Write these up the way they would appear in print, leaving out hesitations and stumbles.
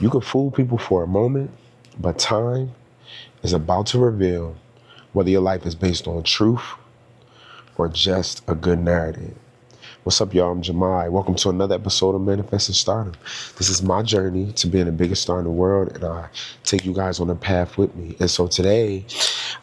You can fool people for a moment, but time is about to reveal whether your life is based on truth or just a good narrative. What's up, y'all? I'm Jamai. Welcome to another episode of Manifesting Stardom. This is my journey to being the biggest star in the world, and I take you guys on a path with me. And so today,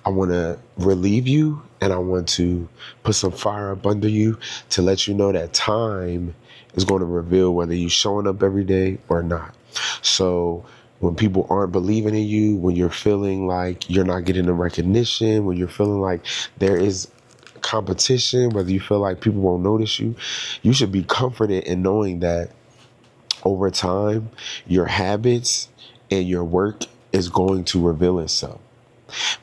I want to relieve you, and I want to put some fire up under you to let you know that time is going to reveal whether you're showing up every day or not. So when people aren't believing in you, when you're feeling like you're not getting the recognition, when you're feeling like there is competition, whether you feel like people won't notice you, you should be comforted in knowing that over time, your habits and your work is going to reveal itself.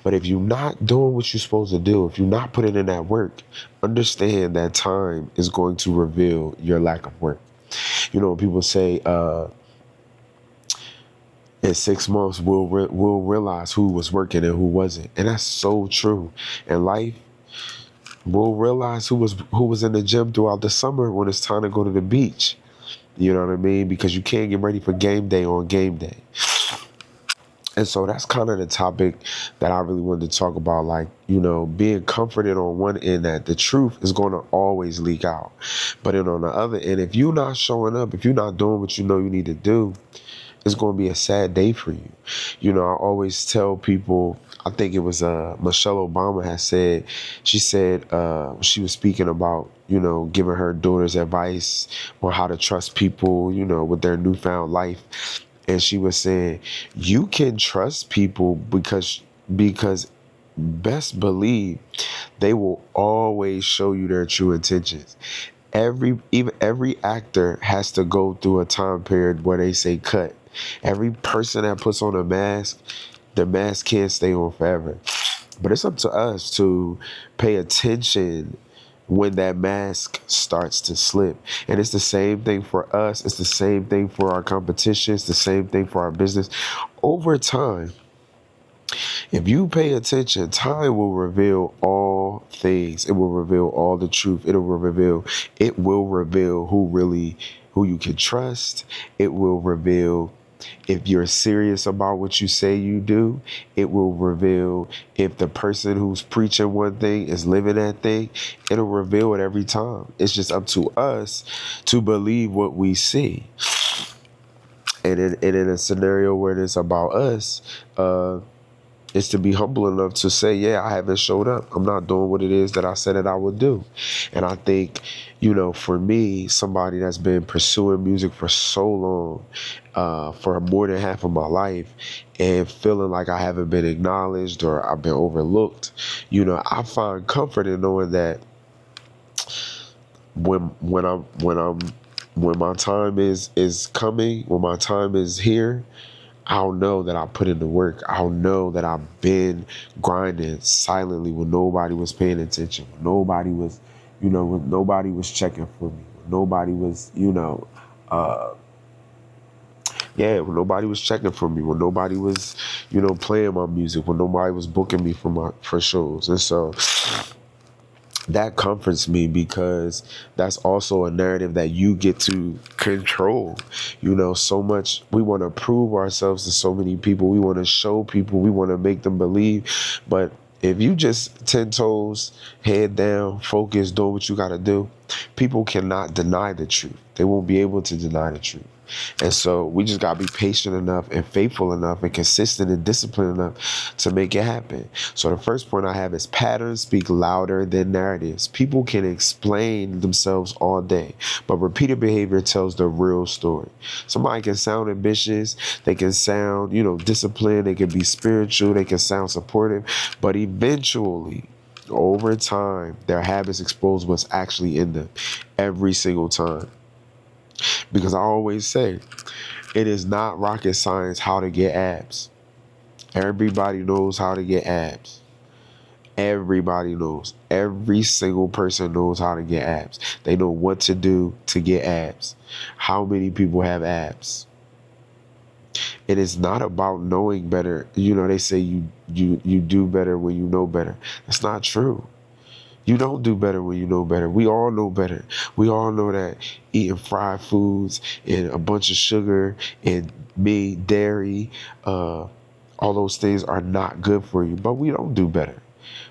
But if you're not doing what you're supposed to do, if you're not putting in that work, understand that time is going to reveal your lack of work. You know, people say, in 6 months, we'll realize who was working and who wasn't. And that's so true. In life, we'll realize who was in the gym throughout the summer when it's time to go to the beach. You know what I mean? Because you can't get ready for game day on game day. And so that's kind of the topic that I really wanted to talk about. Like, you know, being comforted on one end that the truth is going to always leak out. But then on the other end, if you're not showing up, if you're not doing what you know you need to do, it's going to be a sad day for you. You know, I always tell people, I think it was Michelle Obama has said, she said she was speaking about, you know, giving her daughters advice on how to trust people, you know, with their newfound life. And she was saying, you can trust people because best believe they will always show you their true intentions. Every actor has to go through a time period where they say cut. Every person that puts on a mask, the mask can't stay on forever. But it's up to us to pay attention when that mask starts to slip. And it's the same thing for us. It's the same thing for our competition. It's the same thing for our business. Over time, if you pay attention, time will reveal all things. It will reveal all the truth. It will reveal who you can trust. It will reveal if you're serious about what you say you do. It will reveal if the person who's preaching one thing is living that thing. It'll reveal it every time. It's just up to us to believe what we see. And in a scenario where it's about us, is to be humble enough to say, yeah, I haven't showed up. I'm not doing what it is that I said that I would do. And I think, you know, for me, somebody that's been pursuing music for so long, for more than half of my life, and feeling like I haven't been acknowledged or I've been overlooked, you know, I find comfort in knowing that when my time is coming, when my time is here, I'll know that I put in the work. I'll know that I've been grinding silently when nobody was paying attention, when nobody was, when nobody was checking for me, when nobody was, when nobody was checking for me, when nobody was, playing my music, when nobody was booking me for shows. And so that comforts me because that's also a narrative that you get to control. You know, so much we want to prove ourselves to so many people. We want to show people, we want to make them believe. But if you just 10 toes, head down, focus, doing what you got to do, people cannot deny the truth. They won't be able to deny the truth. And so we just got to be patient enough and faithful enough and consistent and disciplined enough to make it happen. So the first point I have is patterns speak louder than narratives. People can explain themselves all day, but repeated behavior tells the real story. Somebody can sound ambitious, they can sound, disciplined, they can be spiritual, they can sound supportive, but eventually, over time, their habits expose what's actually in them every single time. Because I always say, it is not rocket science how to get abs. Everybody knows how to get abs. Everybody knows. Every single person knows how to get abs. They know what to do to get abs. How many people have abs? It is not about knowing better. They say you do better when you know better. That's not true. You don't do better when you know better. We all know better. We all know that eating fried foods and a bunch of sugar and meat, dairy, all those things are not good for you. But we don't do better.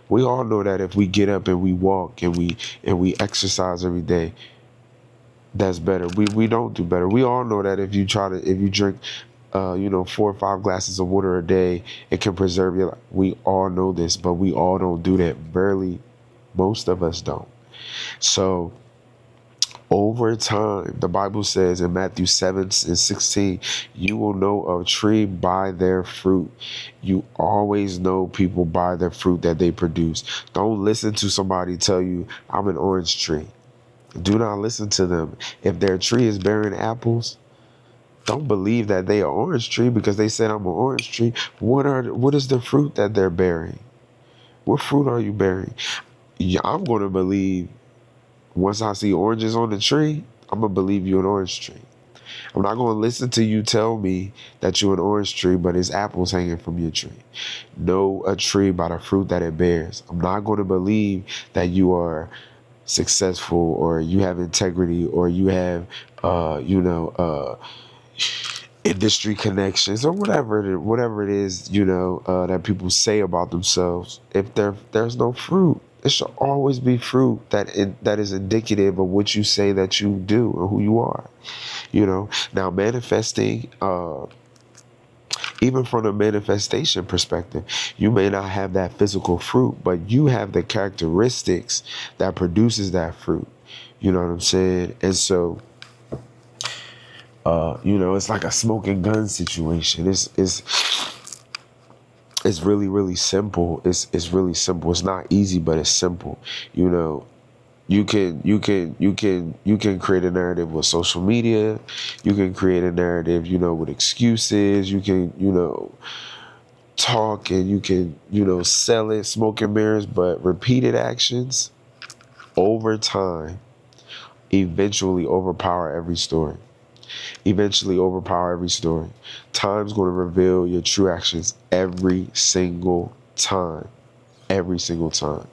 We all know that if we get up and we walk and we exercise every day, that's better. We don't do better. We all know that if you drink 4 or 5 glasses of water a day, it can preserve your life. We all know this, but we all don't do that. Barely, most of us don't. So over time, the Bible says in Matthew 7:16, you will know a tree by their fruit. You always know people by their fruit that they produce. Don't listen to somebody tell you, I'm an orange tree. Do not listen to them. If their tree is bearing apples, don't believe that they are orange tree because they said I'm an orange tree. What is the fruit that they're bearing? What fruit are you bearing? Yeah, I'm going to believe once I see oranges on the tree, I'm going to believe you're an orange tree. I'm not going to listen to you tell me that you're an orange tree, but it's apples hanging from your tree. Know a tree by the fruit that it bears. I'm not going to believe that you are successful or you have integrity or you have, industry connections or whatever it is, that people say about themselves. If there's no fruit, it should always be fruit that is indicative of what you say that you do or who you are. Now manifesting, even from a manifestation perspective, you may not have that physical fruit, but you have the characteristics that produces that fruit. You know what I'm saying? And so, it's like a smoking gun situation. It's really, really simple. It's really simple. It's not easy, but it's simple. You know, you can create a narrative with social media. You can create a narrative, with excuses. You can, talk and you can, sell it, smoke and mirrors, but repeated actions over time eventually overpower every story. Eventually overpower every story. Time's going to reveal your true actions every single time. Every single time.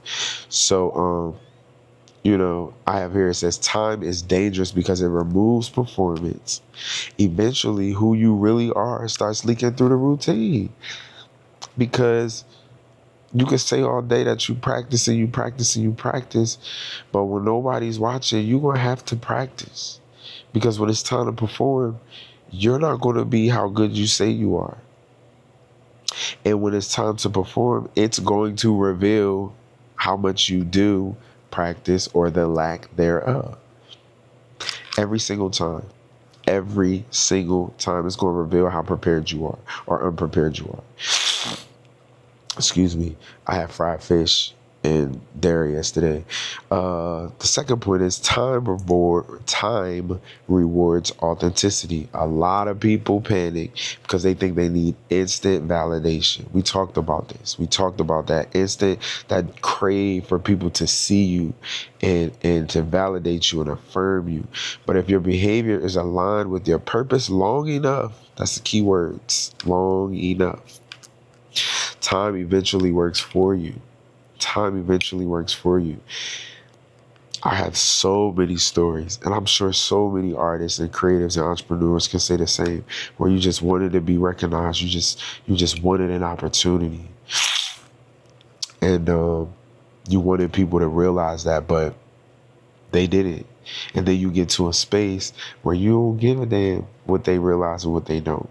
So, I have here, it says time is dangerous because it removes performance. Eventually, who you really are starts leaking through the routine. Because you can say all day that you practice and you practice and you practice, but when nobody's watching, you're going to have to practice. Because when it's time to perform, you're not going to be how good you say you are. And when it's time to perform, it's going to reveal how much you do practice or the lack thereof. Every single time. Every single time it's going to reveal how prepared you are or unprepared you are. Excuse me. I had fried fish and dairy yesterday. The second point is time rewards authenticity. A lot of people panic because they think they need instant validation. We talked about this. We talked about that that crave for people to see you and to validate you and affirm you. But if your behavior is aligned with your purpose long enough, that's the key words, long enough, time eventually works for you. Time eventually works for you. I have so many stories, and I'm sure so many artists and creatives and entrepreneurs can say the same, where you just wanted to be recognized. You just wanted an opportunity, and you wanted people to realize that, but they didn't. And then you get to a space where you don't give a damn what they realize and what they don't.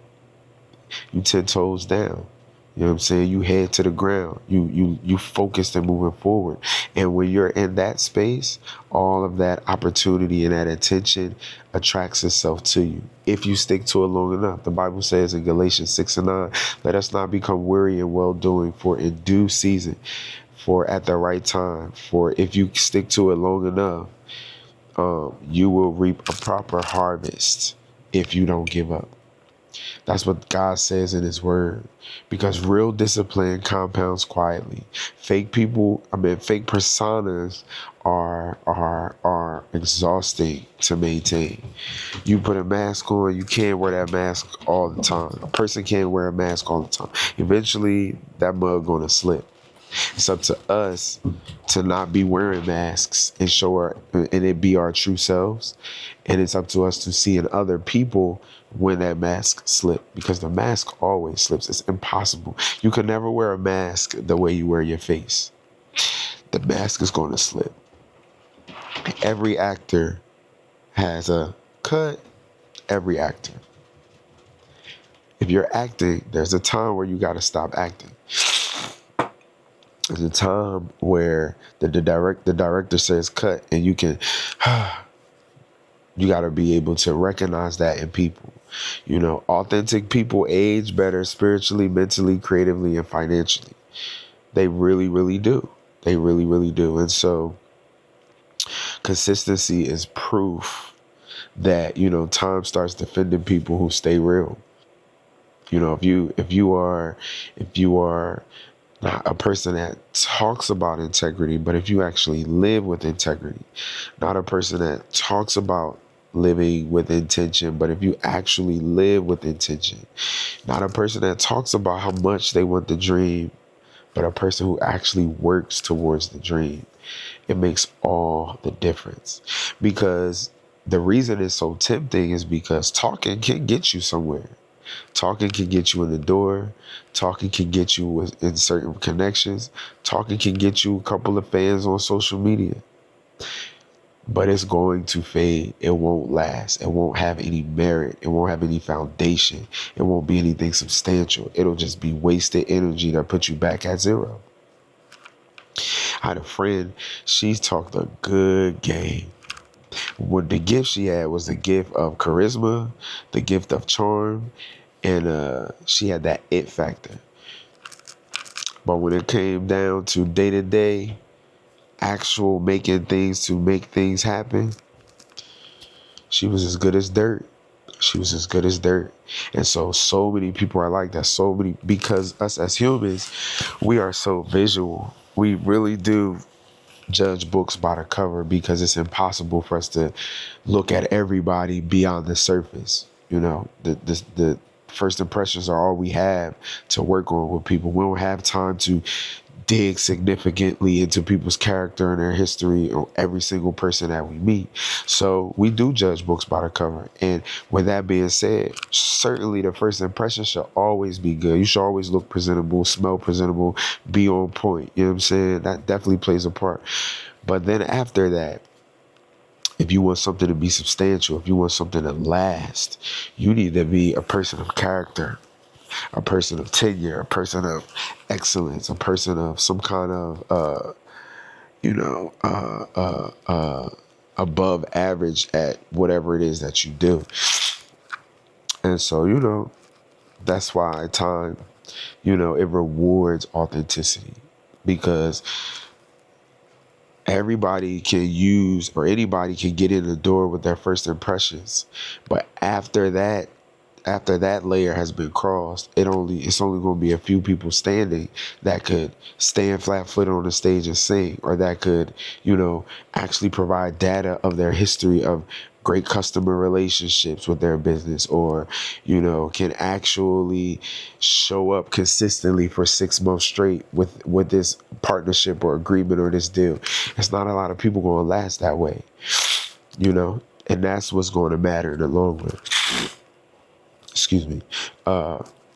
You 10 toes down. You know what I'm saying? You head to the ground. You focused and moving forward. And when you're in that space, all of that opportunity and that attention attracts itself to you. If you stick to it long enough. The Bible says in Galatians 6:9, let us not become weary in well doing, for in due season, for at the right time. For if you stick to it long enough, you will reap a proper harvest if you don't give up. That's what God says in his word. Because real discipline compounds quietly. Fake personas are exhausting to maintain. You put a mask on, you can't wear that mask all the time. A person can't wear a mask all the time. Eventually that mug gonna slip. It's up to us to not be wearing masks and show our and it be our true selves. And it's up to us to see in other people when that mask slip, because the mask always slips. It's impossible. You can never wear a mask the way you wear your face. The mask is going to slip. Every actor has a cut. Every actor. If you're acting, there's a time where you got to stop acting. There's a time where the director says cut, and you can you got to be able to recognize that in people. You know, authentic people age better spiritually, mentally, creatively, and financially. They really, really do. They really, really do. And so consistency is proof that, you know, time starts defending people who stay real. You know, if you are not a person that talks about integrity, but if you actually live with integrity, not a person that talks about living with intention, but if you actually live with intention, not a person that talks about how much they want the dream, but a person who actually works towards the dream, it makes all the difference. Because the reason it's so tempting is because talking can get you somewhere. Talking can get you in the door. Talking can get you in certain connections. Talking can get you a couple of fans on social media. But it's going to fade. It won't last. It won't have any merit. It won't have any foundation. It won't be anything substantial. It'll just be wasted energy that puts you back at zero. I had a friend, she talked a good game. What the gift she had was the gift of charisma, the gift of charm, and she had that it factor. But when it came down to day-to-day actual making things to make things happen, she was as good as dirt. She was as good as dirt. And so many people are like that. So many, because us as humans, we are so visual. We really do judge books by the cover, because it's impossible for us to look at everybody beyond the surface. You know, the first impressions are all we have to work on with people. We don't have time to dig significantly into people's character and their history or every single person that we meet. So we do judge books by the cover. And with that being said, certainly the first impression should always be good. You should always look presentable, smell presentable, be on point. You know what I'm saying? That definitely plays a part. But then after that, if you want something to be substantial, if you want something to last, you need to be a person of character, a person of tenure, a person of excellence, a person of some kind of, above average at whatever it is that you do. And so, you know, that's why time, you know, it rewards authenticity, because everybody can use, or anybody can get in the door with their first impressions. But after that layer has been crossed, it's only going to be a few people standing that could stand flat-footed on the stage and sing, or that could, you know, actually provide data of their history of great customer relationships with their business, or, you know, can actually show up consistently for 6 months straight with this partnership or agreement or this deal. It's not a lot of people going to last that way, you know, and that's what's going to matter in the long run. Excuse me.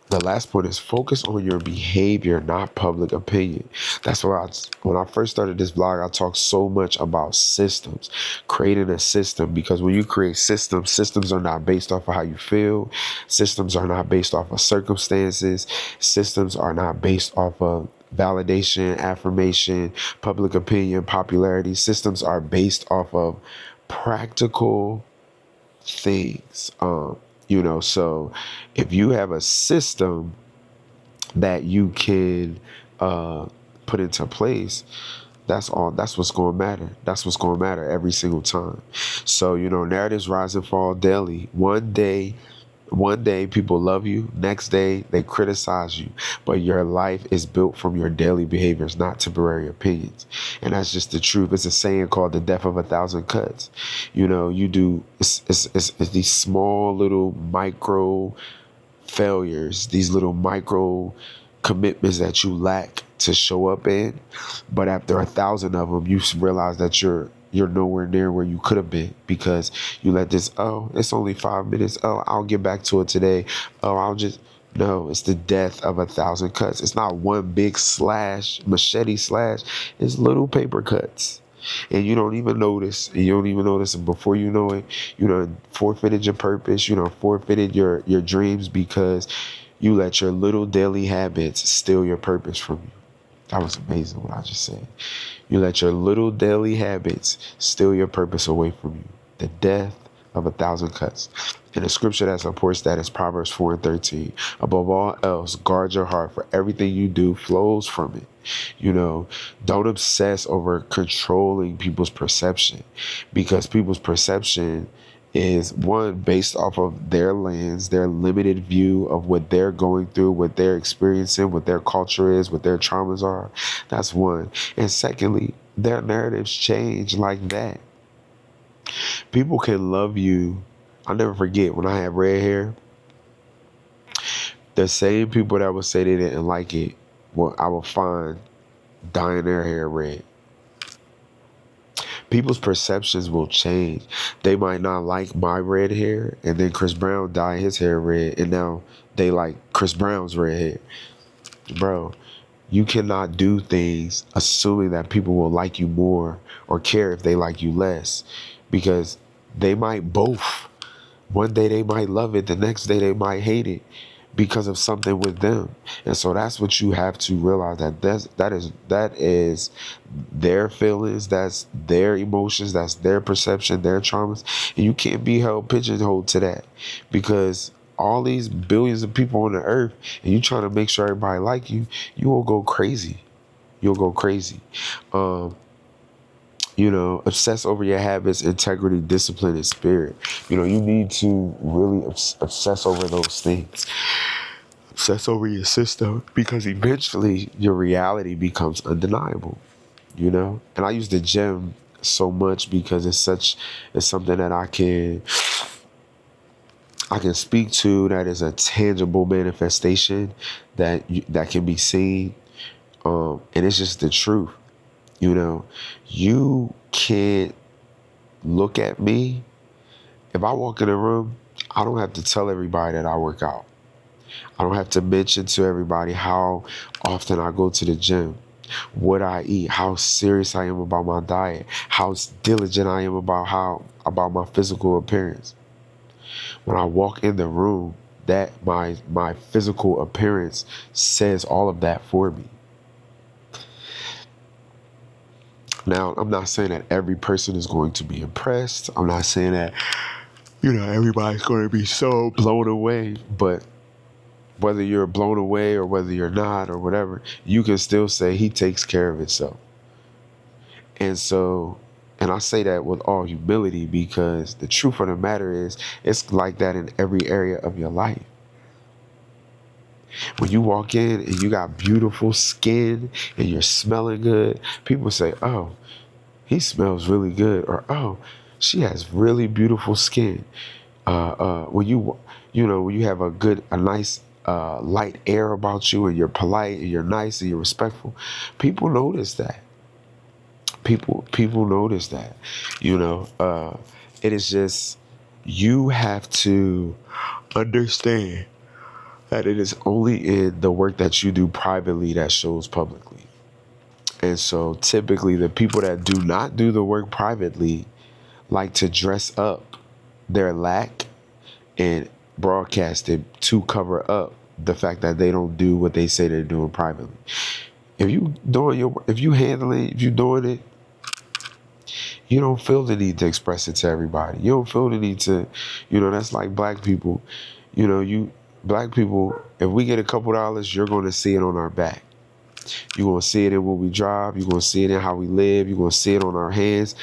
The last point is focus on your behavior, not public opinion. That's why when I first started this vlog, I talked so much about systems, creating a system, because when you create systems are not based off of how you feel. Systems are not based off of circumstances. Systems are not based off of validation, affirmation, public opinion, popularity. Systems are based off of practical things. You know, so if you have a system that you can put into place, that's what's going to matter. That's what's going to matter every single time. So, you know, narratives rise and fall daily. One day people love you. Next day they criticize you. But your life is built from your daily behaviors, not temporary opinions. And that's just the truth. It's a saying called the death of 1,000 cuts. You know, you do, it's these small little micro failures, these little micro commitments that you lack to show up in, but after 1,000 of them, you realize that you're nowhere near where you could have been because you let this, oh, it's only 5 minutes. Oh, I'll get back to it today. Oh, I'll just, no, it's the death of 1,000 cuts. It's not one big slash, machete slash. It's little paper cuts. And you don't even notice. And you don't even notice. And before you know it, you done forfeited your purpose. You done forfeited your dreams because you let your little daily habits steal your purpose from you. That was amazing what I just said. You let your little daily habits steal your purpose away from you. The death of 1,000 cuts. And the scripture that supports that is Proverbs 4:13. Above all else, guard your heart, for everything you do flows from it. Don't obsess over controlling people's perception, because people's perception is, one, based off of their lens, their limited view of what they're going through, what they're experiencing, what their culture is, what their traumas are. That's one. And secondly, their narratives change like that. People can love you. I'll never forget when I had red hair, the same people that would say they didn't like it, well, I would find dyeing their hair red. People's perceptions will change. They might not like my red hair, and then Chris Brown dyed his hair red, and now they like Chris Brown's red hair. Bro, you cannot do things assuming that people will like you more or care if they like you less, because they might both. One day they might love it, the next day they might hate it because of something with them. And so that's what you have to realize, that is their feelings, that's their emotions, that's their perception, their traumas. And you can't be pigeonholed to that, because all these billions of people on the earth, and you trying to make sure everybody like you, you will go crazy. You'll go crazy. Obsess over your habits, integrity, discipline, and spirit. You need to really obsess over those things. Obsess over your system, because eventually your reality becomes undeniable. And I use the gym so much because it's something that I can speak to, that is a tangible manifestation that can be seen, and it's just the truth. You can't look at me. If I walk in a room, I don't have to tell everybody that I work out. I don't have to mention to everybody how often I go to the gym, what I eat, how serious I am about my diet, how diligent I am about my physical appearance. When I walk in the room, that my physical appearance says all of that for me. Now, I'm not saying that every person is going to be impressed. I'm not saying that, everybody's going to be so blown away. But whether you're blown away or whether you're not or whatever, you can still say he takes care of himself. And I say that with all humility, because the truth of the matter is, it's like that in every area of your life. When you walk in and you got beautiful skin and you're smelling good, people say, oh, he smells really good, or oh, she has really beautiful skin. When you have a nice light air about you, and you're polite and you're nice and you're respectful, people notice that. People notice that. It is just, you have to understand that it is only in the work that you do privately that shows publicly. And so typically the people that do not do the work privately like to dress up their lack and broadcast it to cover up the fact that they don't do what they say they're doing privately. If you handling it, if you doing it, you don't feel the need to express it to everybody. You don't feel the need to, that's like black people. Black people, if we get a couple dollars, you're going to see it on our back. You're going to see it in what we drive. You're going to see it in how we live. You're going to see it on our hands.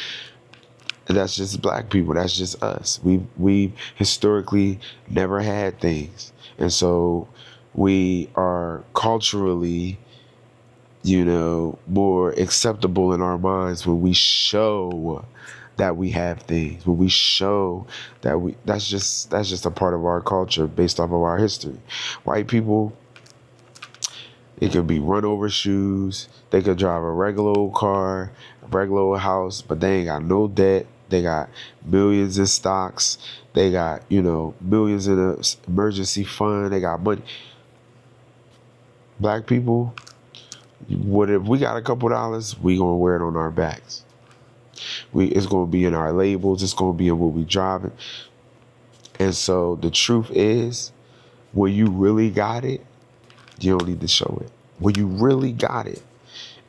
And that's just black people. That's just us. We historically never had things. And so we are culturally, more acceptable in our minds when we show that we have things, when we show that that's just a part of our culture based off of our history. White people, It could be run over shoes. They could drive a regular old car, a regular old house, but they ain't got no debt. They got millions in stocks. They got, millions in an emergency fund. They got money. Black people, what if we got a couple dollars, we gonna wear it on our backs. It's gonna be in our labels. It's gonna be in what we driving. And so the truth is, when you really got it, you don't need to show it. When you really got it,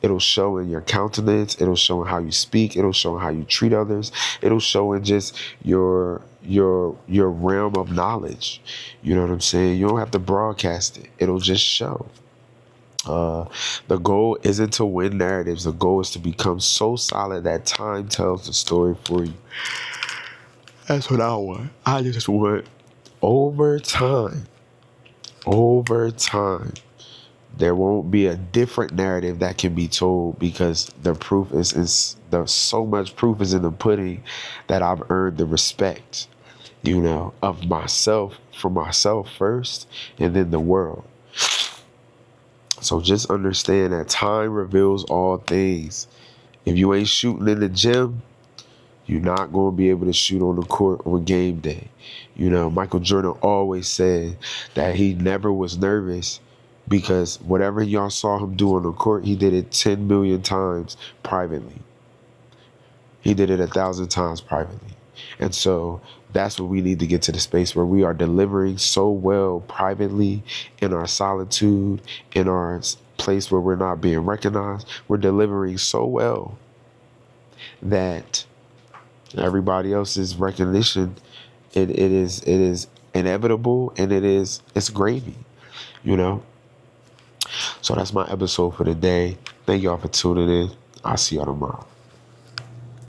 it'll show in your countenance. It'll show in how you speak. It'll show in how you treat others. It'll show in just your realm of knowledge. You know what I'm saying? You don't have to broadcast it. It'll just show. The goal isn't to win narratives. The goal is to become so solid that time tells the story for you. That's what I want. I just want over time, there won't be a different narrative that can be told, because the proof is so much proof is in the pudding that I've earned the respect, of myself, for myself first, and then the world. So just understand that time reveals all things. If you ain't shooting in the gym, you're not going to be able to shoot on the court on game day. Michael Jordan always said that he never was nervous, because whatever y'all saw him do on the court, he did it 10 million times privately. He did it 1,000 times privately. And so that's what we need to get to, the space where we are delivering so well privately, in our solitude, in our place where we're not being recognized. We're delivering so well that everybody else's recognition, it is inevitable, and it's gravy, So that's my episode for today. Thank y'all for tuning in. I'll see y'all tomorrow.